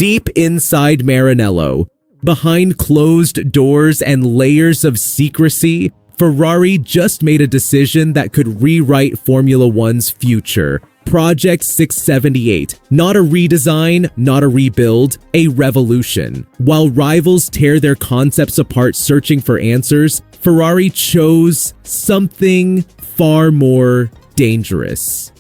Deep inside Maranello, behind closed doors and layers of secrecy, Ferrari just made a decision that could rewrite Formula One's future. Project 678, not a redesign, not a rebuild, a revolution. While rivals tear their concepts apart searching for answers, Ferrari chose something far more dangerous.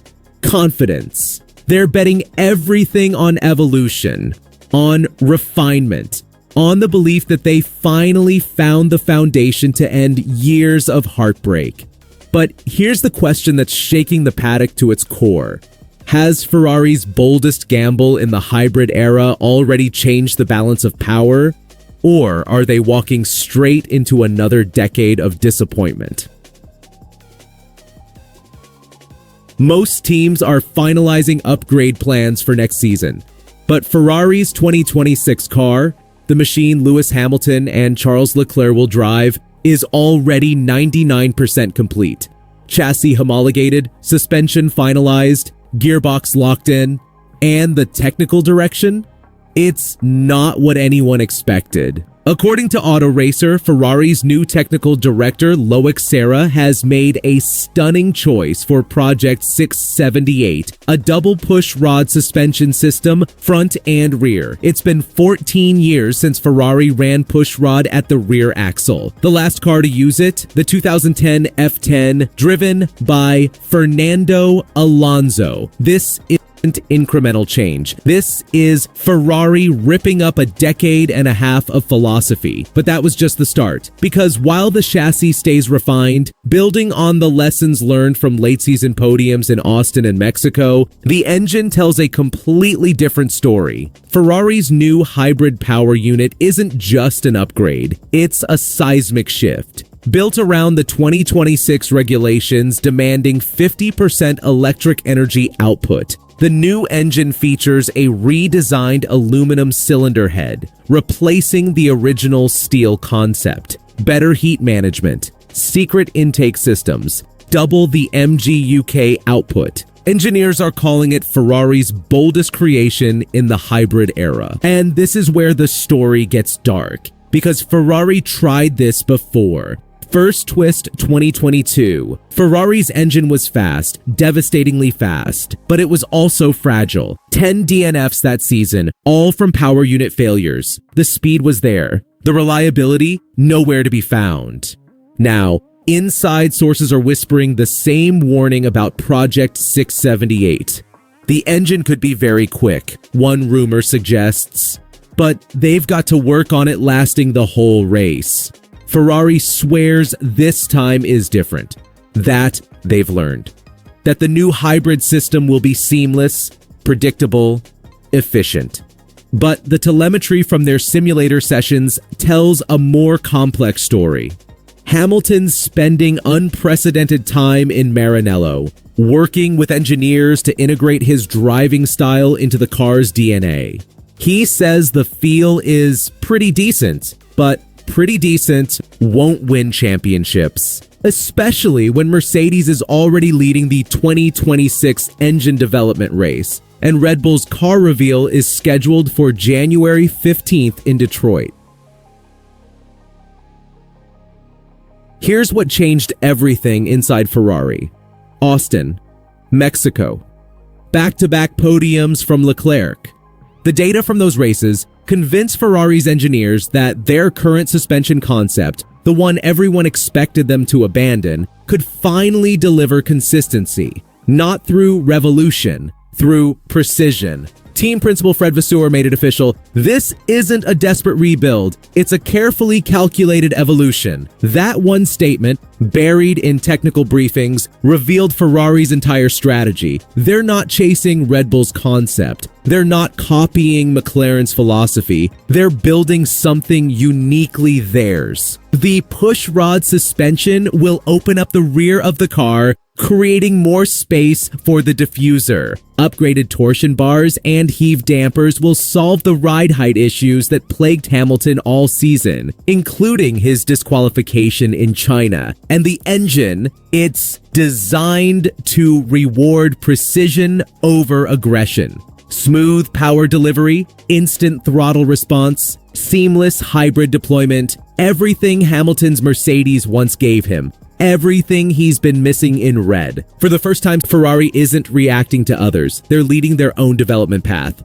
Confidence. They're betting everything on evolution, on refinement, on the belief that they finally found the foundation to end years of heartbreak. But here's the question that's shaking the paddock to its core. Has Ferrari's boldest gamble in the hybrid era already changed the balance of power? Or are they walking straight into another decade of disappointment? Most teams are finalizing upgrade plans for next season, but Ferrari's 2026 car, the machine Lewis Hamilton and Charles Leclerc will drive, is already 99% complete. Chassis homologated, suspension finalized, gearbox locked in, and the technical direction? It's not what anyone expected. According to Auto Racer, Ferrari's new technical director, Serra, has made a stunning choice for Project 678, a double push rod suspension system, front and rear. It's been 14 years since Ferrari ran push rod at the rear axle. The last car to use it, the 2010 F10, driven by Fernando Alonso. This is incremental change. This is Ferrari ripping up a decade and a half of philosophy. But that was just the start. Because while the chassis stays refined, building on the lessons learned from late season podiums in Austin and Mexico, the engine tells a completely different story. Ferrari's new hybrid power unit isn't just an upgrade. It's a seismic shift. Built around the 2026 regulations demanding 50% electric energy output, the new engine features a redesigned aluminum cylinder head, replacing the original steel concept. Better heat management, secret intake systems, double the MGUK output. Engineers are calling it Ferrari's boldest creation in the hybrid era. And this is where the story gets dark, because Ferrari tried this before. First twist 2022. Ferrari's engine was fast, devastatingly fast, but it was also fragile. 10 DNFs that season, all from power unit failures. The speed was there. The reliability, nowhere to be found. Now, inside sources are whispering the same warning about Project 678. The engine could be very quick, one rumor suggests, but they've got to work on it lasting the whole race. Ferrari swears this time is different. That they've learned. That the new hybrid system will be seamless, predictable, efficient. But the telemetry from their simulator sessions tells a more complex story. Hamilton's spending unprecedented time in Maranello, working with engineers to integrate his driving style into the car's DNA. He says the feel is pretty decent, but pretty decent won't win championships, especially when Mercedes is already leading the 2026 engine development race, and Red Bull's car reveal is scheduled for January 15th in Detroit. Here's what changed everything inside Ferrari. Austin, Mexico. Back-to-back podiums from Leclerc. The data from those races convinced Ferrari's engineers that their current suspension concept, the one everyone expected them to abandon, could finally deliver consistency. Not through revolution, through precision. Team principal Fred Vasseur made it official. This isn't a desperate rebuild. It's a carefully calculated evolution. That one statement, buried in technical briefings, revealed Ferrari's entire strategy. They're not chasing Red Bull's concept. They're not copying McLaren's philosophy. They're building something uniquely theirs. The push rod suspension will open up the rear of the car, creating more space for the diffuser. Upgraded torsion bars and heave dampers will solve the ride height issues that plagued Hamilton all season, including his disqualification in China. And the engine, it's designed to reward precision over aggression. Smooth power delivery, instant throttle response, seamless hybrid deployment, everything Hamilton's Mercedes once gave him. Everything he's been missing in red. For the first time, Ferrari isn't reacting to others. They're leading their own development path.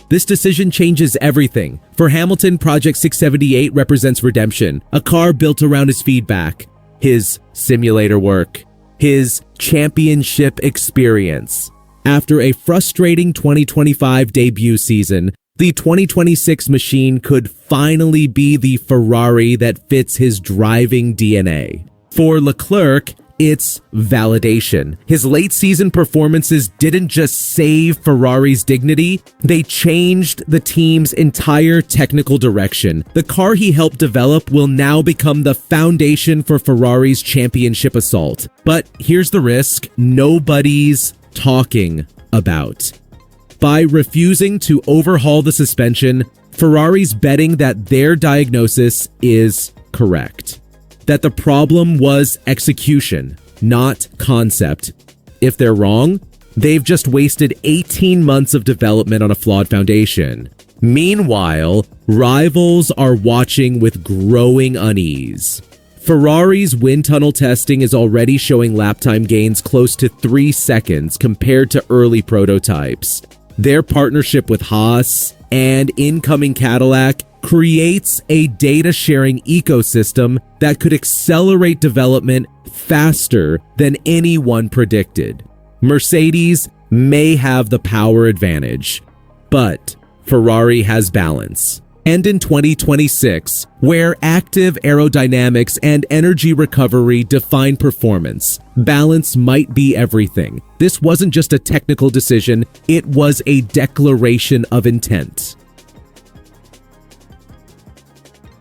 This decision changes everything. For Hamilton, Project 678 represents redemption, a car built around his feedback, his simulator work, his championship experience. After a frustrating 2025 debut season, the 2026 machine could finally be the Ferrari that fits his driving DNA. For Leclerc, it's validation. His late season performances didn't just save Ferrari's dignity, they changed the team's entire technical direction. The car he helped develop will now become the foundation for Ferrari's championship assault. But here's the risk nobody's talking about. By refusing to overhaul the suspension, Ferrari's betting that their diagnosis is correct. That the problem was execution, not concept. If they're wrong, they've just wasted 18 months of development on a flawed foundation. Meanwhile, rivals are watching with growing unease. Ferrari's wind tunnel testing is already showing lap time gains close to 3 seconds compared to early prototypes. Their partnership with Haas and incoming Cadillac creates a data-sharing ecosystem that could accelerate development faster than anyone predicted. Mercedes may have the power advantage, but Ferrari has balance. And in 2026, where active aerodynamics and energy recovery define performance, balance might be everything. This wasn't just a technical decision, it was a declaration of intent.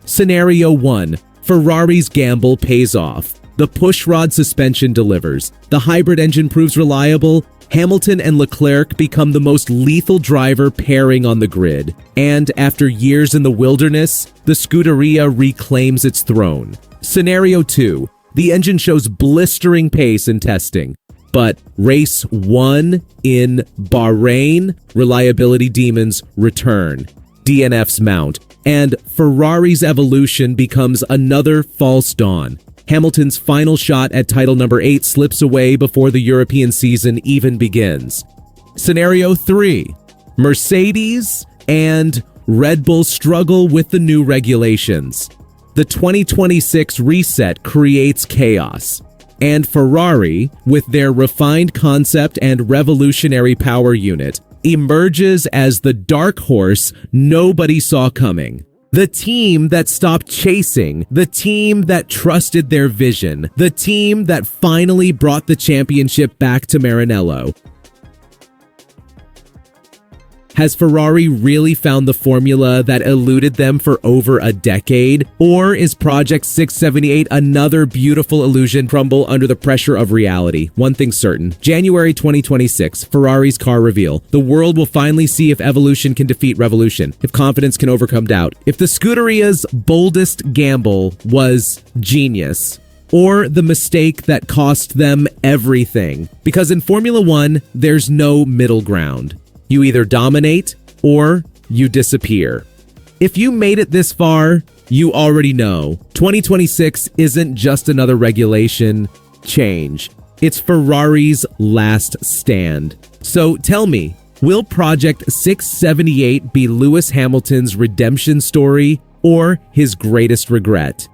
Scenario 1. Ferrari's gamble pays off. The pushrod suspension delivers. The hybrid engine proves reliable. Hamilton and Leclerc become the most lethal driver pairing on the grid. And after years in the wilderness, the Scuderia reclaims its throne. Scenario 2. The engine shows blistering pace in testing. But race 1 in Bahrain, reliability demons return. DNFs mount. And Ferrari's evolution becomes another false dawn. Hamilton's final shot at title number 8 slips away before the European season even begins. Scenario 3. Mercedes and Red Bull struggle with the new regulations. The 2026 reset creates chaos. And Ferrari, with their refined concept and revolutionary power unit, emerges as the dark horse nobody saw coming. The team that stopped chasing, the team that trusted their vision, the team that finally brought the championship back to Maranello. Has Ferrari really found the formula that eluded them for over a decade? Or is Project 678 another beautiful illusion crumble under the pressure of reality? One thing's certain. January 2026, Ferrari's car reveal. The world will finally see if evolution can defeat revolution, if confidence can overcome doubt, if the Scuderia's boldest gamble was genius, or the mistake that cost them everything. Because in Formula One, there's no middle ground. You either dominate or you disappear. If you made it this far, you already know 2026 isn't just another regulation change. It's Ferrari's last stand. So tell me, will Project 678 be Lewis Hamilton's redemption story or his greatest regret?